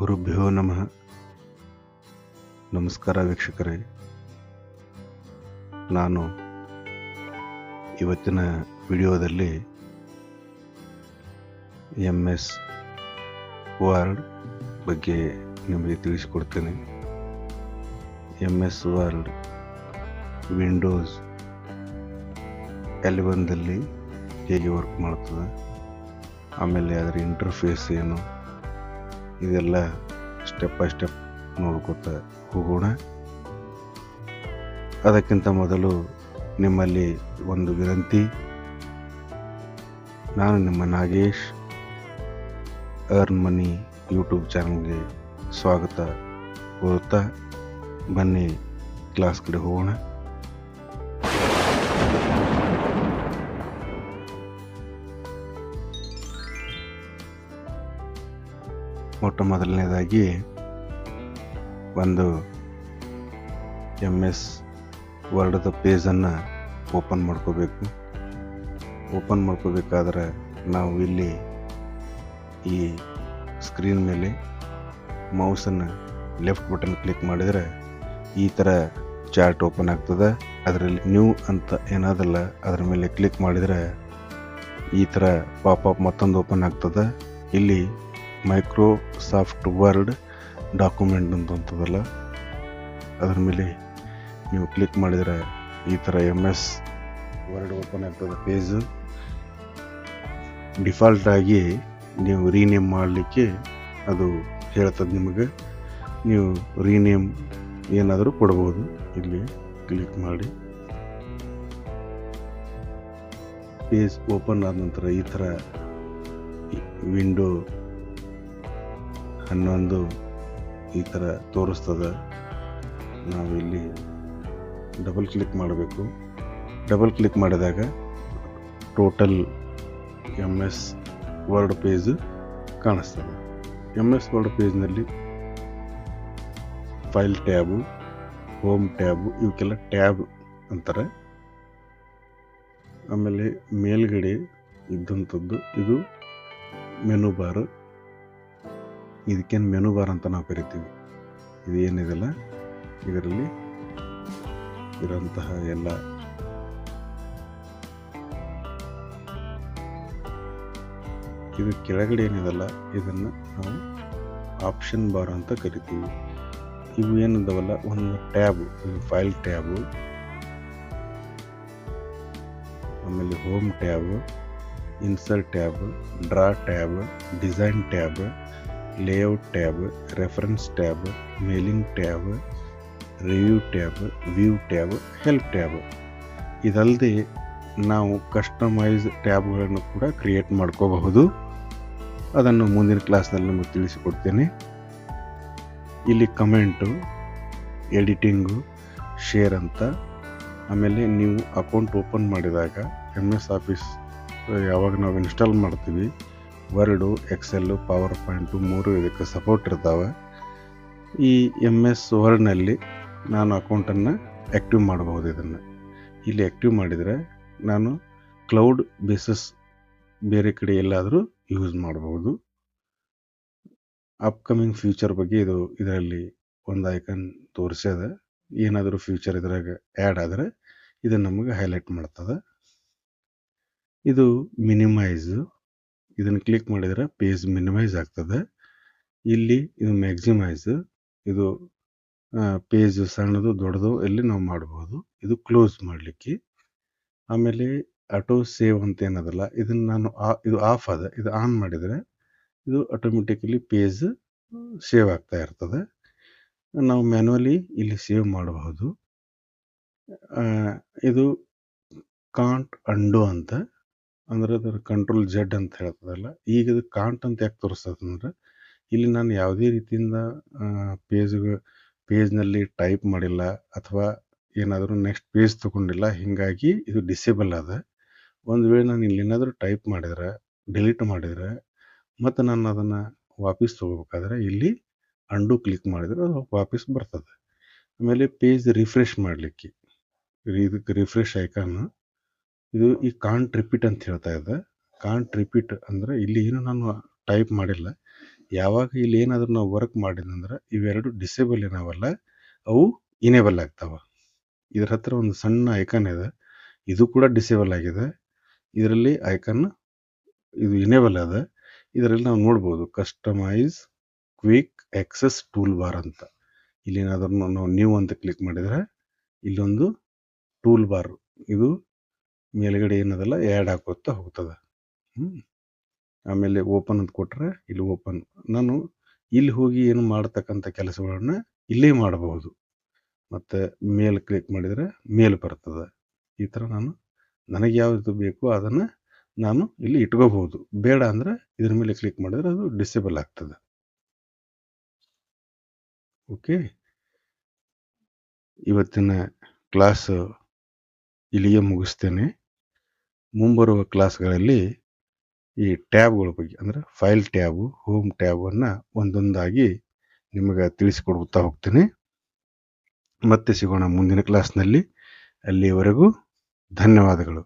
ಗುರುಭ್ಯೋ ನಮಃ. ನಮಸ್ಕಾರ ವೀಕ್ಷಕರೇ. ನಾನು ಇವತ್ತಿನ ವಿಡಿಯೋದಲ್ಲಿ MS ವರ್ಡ್ ಬಗ್ಗೆ ನಿಮಗೆ ತಿಳಿಸಿಕೊಡ್ತೇನೆ. MS ವರ್ಡ್ ವಿಂಡೋಸ್ 11ದಲ್ಲಿ ಹೇಗೆ ವರ್ಕ್ ಮಾಡ್ತದೆ, ಆಮೇಲೆ ಅದರ ಇಂಟರ್ಫೇಸ್ ಏನು, ಇದೆಲ್ಲ ಸ್ಟೆಪ್ ಬೈ ಸ್ಟೆಪ್ ನೋಡ್ಕೊತಾ ಹೋಗೋಣ. ಅದಕ್ಕಿಂತ ಮೊದಲು ನಿಮ್ಮಲ್ಲಿ ಒಂದು ವಿನಂತಿ. ನಾನು ನಿಮ್ಮ ನಾಗೇಶ್ ಅರ್ನ್ ಮನಿ ಯೂಟ್ಯೂಬ್ ಚಾನಲ್ಗೆ ಸ್ವಾಗತ ಕೋರುತ್ತಾ ಬನ್ನಿ ಕ್ಲಾಸ್ ಕಡೆ ಹೋಗೋಣ. ಮೊಟ್ಟ ಮೊದಲನೇದಾಗಿ ಒಂದು MS ವರ್ಡ್ದ ಪೇಜನ್ನು ಓಪನ್ ಮಾಡ್ಕೋಬೇಕು. ಓಪನ್ ಮಾಡ್ಕೋಬೇಕಾದ್ರೆ ನಾವು ಇಲ್ಲಿ ಈ ಸ್ಕ್ರೀನ್ ಮೇಲೆ ಮೌಸನ್ನು ಲೆಫ್ಟ್ ಬಟನ್ ಕ್ಲಿಕ್ ಮಾಡಿದರೆ ಈ ಥರ ಚಾರ್ಟ್ ಓಪನ್ ಆಗ್ತದೆ. ಅದರಲ್ಲಿ ನ್ಯೂ ಅಂತ ಏನಾದಲ್ಲ ಅದರ ಮೇಲೆ ಕ್ಲಿಕ್ ಮಾಡಿದರೆ ಈ ಥರ ಪಾಪಪ್ ಮತ್ತೊಂದು ಓಪನ್ ಆಗ್ತದೆ. ಇಲ್ಲಿ ಮೈಕ್ರೋಸಾಫ್ಟ್ ವರ್ಡ್ ಡಾಕ್ಯುಮೆಂಟ್ ಅಂತದಲ್ಲ, ಅದರ ಮೇಲೆ ನೀವು ಕ್ಲಿಕ್ ಮಾಡಿದರೆ ಈ ಥರ MS ವರ್ಡ್ ಓಪನ್ ಆಗ್ತದೆ ಪೇಜು. ಡಿಫಾಲ್ಟ್ ಆಗಿ ನೀವು ರೀನೇಮ್ ಮಾಡಲಿಕ್ಕೆ ಅದು ಹೇಳ್ತದೆ ನಿಮಗೆ. ನೀವು ರೀನೇಮ್ ಏನಾದರೂ ಕೊಡ್ಬೋದು. ಇಲ್ಲಿ ಕ್ಲಿಕ್ ಮಾಡಿ ಪೇಜ್ ಓಪನ್ ಆದ ನಂತರ ಈ ಥರ ವಿಂಡೋ 11 ಈ ಥರ ತೋರಿಸ್ತದೆ. ನಾವು ಇಲ್ಲಿ ಡಬಲ್ ಕ್ಲಿಕ್ ಮಾಡಬೇಕು. ಡಬಲ್ ಕ್ಲಿಕ್ ಮಾಡಿದಾಗ ಟೋಟಲ್ MS ವರ್ಡ್ ಪೇಜ್ ಕಾಣಿಸ್ತದೆ. MS ವರ್ಡ್ ಪೇಜ್ನಲ್ಲಿ ಫೈಲ್ ಟ್ಯಾಬು, ಹೋಮ್ ಟ್ಯಾಬು, ಇವಕ್ಕೆಲ್ಲ ಟ್ಯಾಬ್ ಅಂತಾರೆ. ಆಮೇಲೆ ಮೇಲ್ಗಡೆ ಇದ್ದಂಥದ್ದು ಇದು ಮೆನು ಬಾರ್. ಇದಕ್ಕೇನು ಮೆನು ಬಾರ್ ಅಂತ ನಾವು ಕರಿತೀವಿ. ಇದು ಏನಿದೆಲ್ಲ ಇದರಲ್ಲಿ ಇರೋಂತಹ ಎಲ್ಲ ಇದು ಕೆಳಗಡೆ ಏನಿದೆಲ್ಲ ಇದನ್ನು ನಾವು ಆಪ್ಷನ್ ಬಾರ್ ಅಂತ ಕರಿತೀವಿ. ಇವು ಏನಿದಾವಲ್ಲ ಒಂದು ಟ್ಯಾಬು, ಇದು ಫೈಲ್ ಟ್ಯಾಬು, ಆಮೇಲೆ home tab, insert tab, draw tab, design tab, layout tab, reference tab, mailing tab, review tab, view tab, help tab. ಇದಲ್ಲದೆ ನಾವು ಕಸ್ಟಮೈಸ್ ಟ್ಯಾಬ್ಗಳನ್ನು ಕೂಡ ಕ್ರಿಯೇಟ್ ಮಾಡ್ಕೋಬಹುದು. ಅದನ್ನು ಮುಂದಿನ ಕ್ಲಾಸ್ನಲ್ಲಿ ನಿಮಗೆ ತಿಳಿಸಿಕೊಡ್ತೇನೆ. ಇಲ್ಲಿ ಕಮೆಂಟು, ಎಡಿಟಿಂಗು, ಶೇರ್ ಅಂತ. ಆಮೇಲೆ ನೀವು ಅಕೌಂಟ್ ಓಪನ್ ಮಾಡಿದಾಗ MS ಆಫೀಸ್ ಯಾವಾಗ ನಾವು ಇನ್ಸ್ಟಾಲ್ ಮಾಡ್ತೀವಿ, ವರ್ಡು, ಎಕ್ಸೆಲ್ಲು, ಪವರ್ ಪಾಯಿಂಟು 3 ಇದಕ್ಕೆ ಸಪೋರ್ಟ್ ಇರ್ತಾವೆ. ಈ MS ವರ್ಡ್ನಲ್ಲಿ ನಾನು ಅಕೌಂಟನ್ನು ಆ್ಯಕ್ಟಿವ್ ಮಾಡಬಹುದು. ಇದನ್ನು ಇಲ್ಲಿ ಆ್ಯಕ್ಟಿವ್ ಮಾಡಿದರೆ ನಾನು ಕ್ಲೌಡ್ ಬೇಸಸ್ ಬೇರೆ ಕಡೆ ಎಲ್ಲಾದರೂ ಯೂಸ್ ಮಾಡಬಹುದು. ಅಪ್ಕಮಿಂಗ್ ಫ್ಯೂಚರ್ ಬಗ್ಗೆ ಇದರಲ್ಲಿ ಒಂದು ಐಕನ್ ತೋರಿಸ್ಯದ. ಏನಾದರೂ ಫ್ಯೂಚರ್ ಇದ್ರಾಗ ಆ್ಯಡ್ ಆದರೆ ಇದನ್ನು ನಮಗೆ ಹೈಲೈಟ್ ಮಾಡ್ತದೆ. ಇದು ಮಿನಿಮೈಸು. ಇದನ್ನು ಕ್ಲಿಕ್ ಮಾಡಿದರೆ ಪೇಜ್ ಮಿನಿಮೈಸ್ ಆಗ್ತದೆ. ಇಲ್ಲಿ ಇದು ಮ್ಯಾಕ್ಸಿಮೈಸು. ಇದು ಪೇಜ್ ಸಣ್ಣದು ದೊಡ್ಡದು ಎಲ್ಲಿ ನಾವು ಮಾಡಬಹುದು. ಇದು ಕ್ಲೋಸ್ ಮಾಡಲಿಕ್ಕೆ. ಆಮೇಲೆ ಆಟೋ ಸೇವ್ ಅಂತ ಏನದಲ್ಲ ಇದನ್ನು ನಾನು ಇದು ಆಫ್ ಅದ, ಇದು ಆನ್ ಮಾಡಿದರೆ ಇದು ಆಟೋಮೆಟಿಕಲಿ ಪೇಜ್ ಸೇವ್ ಆಗ್ತಾ ಇರ್ತದೆ. ನಾವು ಮ್ಯಾನ್ಯುವಲಿ ಇಲ್ಲಿ ಸೇವ್ ಮಾಡಬಹುದು. ಇದು ಕಾಂಟ್ ಅಂಡು ಅಂತ ಅಂದರೆ ಅದರ ಕಂಟ್ರೋಲ್ Z ಅಂತ ಹೇಳ್ತದಲ್ಲ. ಈಗ ಇದು ಕಾಂಟ್ ಅಂತ ಯಾಕೆ ತೋರಿಸ್ತದೆ ಅಂದರೆ ಇಲ್ಲಿ ನಾನು ಯಾವುದೇ ರೀತಿಯಿಂದ ಪೇಜ್ನಲ್ಲಿ ಟೈಪ್ ಮಾಡಿಲ್ಲ ಅಥವಾ ಏನಾದರೂ ನೆಕ್ಸ್ಟ್ ಪೇಜ್ ತೊಗೊಂಡಿಲ್ಲ. ಹೀಗಾಗಿ ಇದು ಡಿಸೇಬಲ್ ಅದ. ಒಂದು ವೇಳೆ ನಾನು ಇಲ್ಲಿ ಏನಾದರೂ ಟೈಪ್ ಮಾಡಿದರೆ, ಡಿಲೀಟ್ ಮಾಡಿದರೆ, ಮತ್ತು ನಾನು ಅದನ್ನು ವಾಪಸ್ ತೊಗೋಬೇಕಾದ್ರೆ ಇಲ್ಲಿ ಅಂಡು ಕ್ಲಿಕ್ ಮಾಡಿದರೆ ಅದು ವಾಪಸ್ ಬರ್ತದೆ. ಆಮೇಲೆ ಪೇಜ್ ರಿಫ್ರೆಶ್ ಮಾಡಲಿಕ್ಕೆ ಇದಕ್ಕೆ ರಿಫ್ರೆಶ್ ಐಕಾನು. ಇದು ಈ ಕಾಂಟ್ ರಿಪೀಟ್ ಅಂತ ಹೇಳ್ತಾ ಇದೆ. ಕಾಂಟ್ ರಿಪೀಟ್ ಅಂದರೆ ಇಲ್ಲಿ ಏನು ನಾನು ಟೈಪ್ ಮಾಡಿಲ್ಲ. ಯಾವಾಗ ಇಲ್ಲಿ ಏನಾದರೂ ನಾವು ವರ್ಕ್ ಮಾಡಿದಂದ್ರೆ ಇವೆರಡು ಡಿಸೇಬಲ್ ಏನಾವಲ್ಲ, ಅವು ಇನೇಬಲ್ ಆಗ್ತಾವ. ಇದ್ರ ಹತ್ರ ಒಂದು ಸಣ್ಣ ಐಕಾನ್ ಇದೆ, ಇದು ಕೂಡ ಡಿಸೇಬಲ್ ಆಗಿದೆ. ಇದರಲ್ಲಿ ಐಕಾನ್ ಇದು ಇನೇಬಲ್ ಅದ. ಇದರಲ್ಲಿ ನಾವು ನೋಡ್ಬೋದು customise quick access tool bar ಅಂತ. ಇಲ್ಲಿ ಏನಾದ್ರೂ ನಾವು ನ್ಯೂ ಅಂತ ಕ್ಲಿಕ್ ಮಾಡಿದರೆ ಇಲ್ಲೊಂದು ಟೂಲ್ ಬಾರ್ ಇದು ಮೇಲ್ಗಡೆ ಏನದಲ್ಲ ಆ್ಯಡ್ ಹಾಕೋತಾ ಹೋಗ್ತದೆ. ಆಮೇಲೆ ಓಪನ್ ಅಂತ ಕೊಟ್ಟರೆ ಇಲ್ಲಿ ಓಪನ್, ನಾನು ಇಲ್ಲಿ ಹೋಗಿ ಏನು ಮಾಡ್ತಕ್ಕಂಥ ಕೆಲಸಗಳನ್ನ ಇಲ್ಲೇ ಮಾಡಬಹುದು. ಮತ್ತು ಮೇಲ್ ಕ್ಲಿಕ್ ಮಾಡಿದರೆ ಮೇಲ್ ಬರ್ತದೆ. ಈ ಥರ ನನಗೆ ಯಾವುದು ಬೇಕು ಅದನ್ನು ನಾನು ಇಲ್ಲಿ ಇಟ್ಕೋಬಹುದು. ಬೇಡ ಅಂದರೆ ಇದ್ರ ಮೇಲೆ ಕ್ಲಿಕ್ ಮಾಡಿದರೆ ಅದು ಡಿಸೇಬಲ್ ಆಗ್ತದೆ. ಓಕೆ, ಇವತ್ತಿನ ಕ್ಲಾಸ್ ಇಲ್ಲಿಗೆ ಮುಗಿಸ್ತೇನೆ. ಮುಂಬರುವ ಕ್ಲಾಸ್ಗಳಲ್ಲಿ ಈ ಟ್ಯಾಬ್ಗಳ ಬಗ್ಗೆ ಅಂದರೆ ಫೈಲ್ ಟ್ಯಾಬು, ಹೋಮ್ ಟ್ಯಾಬನ್ನು ಒಂದೊಂದಾಗಿ ನಿಮಗೆ ತಿಳಿಸಿಕೊಡ್ತಾ ಹೋಗ್ತೇನೆ. ಮತ್ತೆ ಸಿಗೋಣ ಮುಂದಿನ ಕ್ಲಾಸ್ನಲ್ಲಿ. ಅಲ್ಲಿಯವರೆಗೂ ಧನ್ಯವಾದಗಳು.